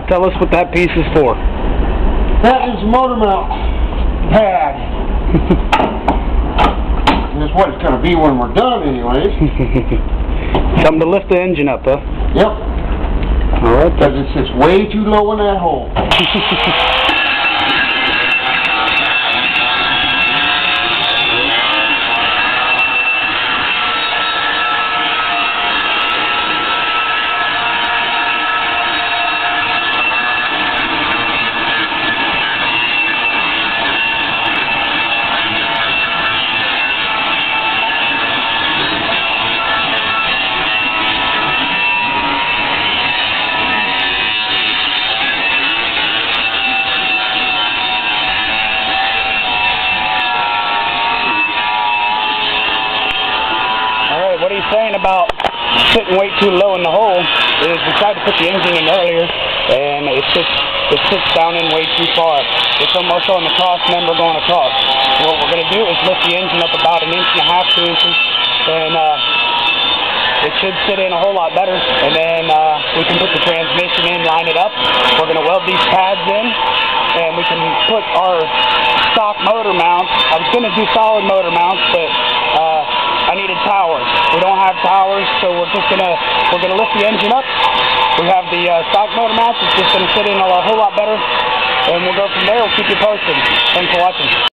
tell us what that piece is for. That is motor mount pad. That's what it's going to be when we're done anyways. Something to lift the engine up, huh? Yep. Alright. Because it sits way too low in that hole. What he's saying about sitting way too low in the hole is we tried to put the engine in earlier and it sits down in way too far. It's almost on the cross member going across. So what we're going to do is lift the engine up about 1.5 to 2 inches and it should sit in a whole lot better, and then we can put the transmission in, line it up. We're going to weld these pads in and we can put our stock motor mounts. I was going to do solid motor mounts, but I needed towers. We don't have towers, so we're gonna lift the engine up. We have the stock motor mounts. It's just gonna sit in a whole lot better, and we'll go from there. We'll keep you posted. Thanks for watching.